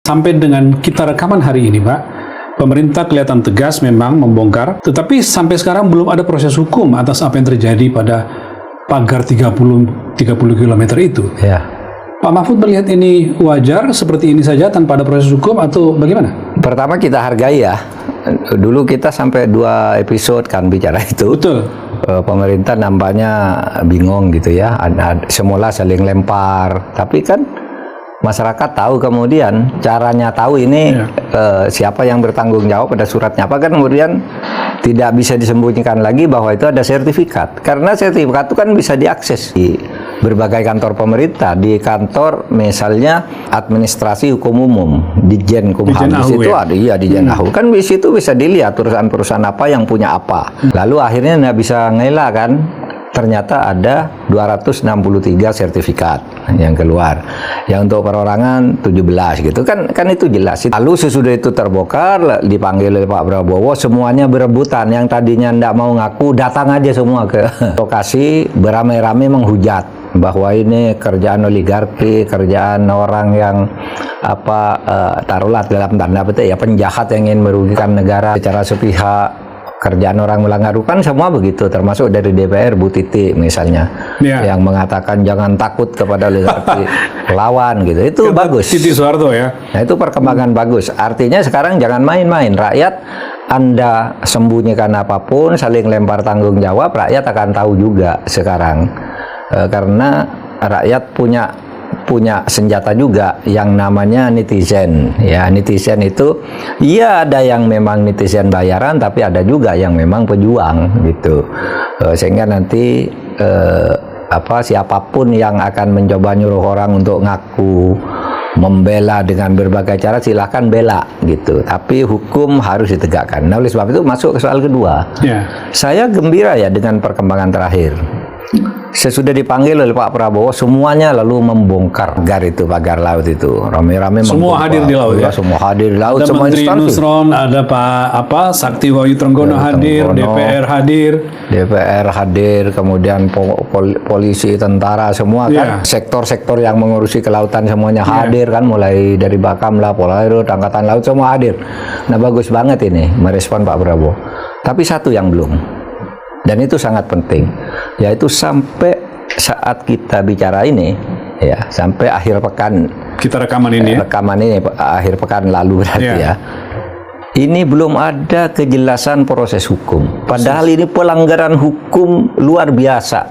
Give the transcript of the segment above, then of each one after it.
Sampai dengan kita rekaman hari ini, Pak, pemerintah kelihatan tegas memang membongkar, tetapi sampai sekarang belum ada proses hukum atas apa yang terjadi pada pagar 30 km itu. Ya. Pak Mahfud melihat ini wajar seperti ini saja tanpa ada proses hukum atau bagaimana? Pertama kita hargai ya. Dulu kita sampai 2 episode kan bicara itu. Betul. Pemerintah nampaknya bingung gitu ya. Semula saling lempar, tapi kan masyarakat tahu kemudian caranya tahu ini siapa yang bertanggung jawab pada suratnya apa, kan kemudian tidak bisa disembunyikan lagi bahwa itu ada sertifikat, karena sertifikat itu kan bisa diakses di berbagai kantor pemerintah, di kantor misalnya administrasi hukum umum di Jenkumham di situ ada di Jenkumham kan di situ bisa dilihat perusahaan-perusahaan apa yang punya apa, lalu akhirnya nggak bisa ngelak kan. Ternyata ada 263 sertifikat yang keluar. Yang untuk perorangan 17 gitu kan itu jelas. Lalu sesudah itu terbongkar, dipanggil oleh Pak Prabowo, semuanya berebutan. Yang tadinya tidak mau ngaku datang aja semua ke lokasi, beramai-ramai menghujat bahwa ini kerjaan oligarki, kerjaan orang yang taruhlah dalam tanda petik ya penjahat yang ingin merugikan negara secara sepihak. Kerjaan orang melanggar hukum semua begitu, termasuk dari DPR Bu Titi misalnya yang mengatakan jangan takut kepada oligarki lawan gitu. Itu bagus. Titi Soeharto ya. Nah, itu perkembangan bagus. Artinya sekarang jangan main-main. Rakyat Anda sembunyikan apapun, saling lempar tanggung jawab, rakyat akan tahu juga sekarang. Karena rakyat punya senjata juga yang namanya netizen. Ya, netizen itu ya ada yang memang netizen bayaran, tapi ada juga yang memang pejuang gitu. Sehingga nanti siapapun yang akan mencoba nyuruh orang untuk ngaku membela dengan berbagai cara, silahkan bela gitu. Tapi hukum harus ditegakkan. Nah, oleh sebab itu masuk ke soal kedua. Saya gembira ya dengan perkembangan terakhir. Sesudah dipanggil oleh Pak Prabowo, semuanya lalu membongkar pagar laut itu. Rame-rame semua hadir di laut ya. Semua hadir di laut, ada semua Menteri instansi. Nusron, ada Pak Sakti Wahyu Trenggono hadir, DPR hadir, kemudian polisi, tentara semua kan. Sektor-sektor yang mengurusi kelautan semuanya hadir kan, mulai dari Bakamla, Polairut, Angkatan Laut semua hadir. Nah, bagus banget ini merespon Pak Prabowo. Tapi satu yang belum. Dan itu sangat penting, yaitu sampai saat kita bicara ini, ya sampai akhir pekan kita rekaman ini, akhir pekan lalu berarti ya. Ini belum ada kejelasan proses hukum. Padahal ini pelanggaran hukum luar biasa,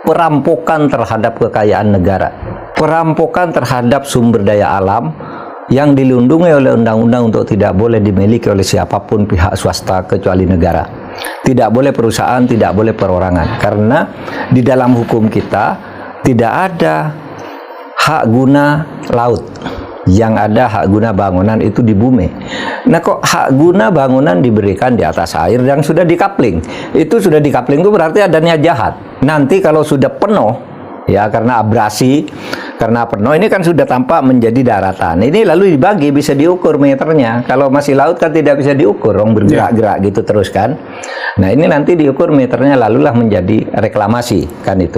perampokan terhadap kekayaan negara, perampokan terhadap sumber daya alam yang dilindungi oleh undang-undang untuk tidak boleh dimiliki oleh siapapun pihak swasta kecuali negara. Tidak boleh perusahaan, tidak boleh perorangan. Karena di dalam hukum kita tidak ada hak guna laut. Yang ada hak guna bangunan itu di bumi. Nah, kok hak guna bangunan diberikan di atas air yang sudah dikapling? Itu sudah dikapling itu berarti adanya jahat. Nanti kalau sudah penuh, ya karena abrasi, karena penuh ini kan sudah tampak menjadi daratan. Ini lalu dibagi, bisa diukur meternya. Kalau masih laut kan tidak bisa diukur, orang bergerak-gerak gitu terus kan. Nah, ini nanti diukur meternya, lalulah menjadi reklamasi kan itu.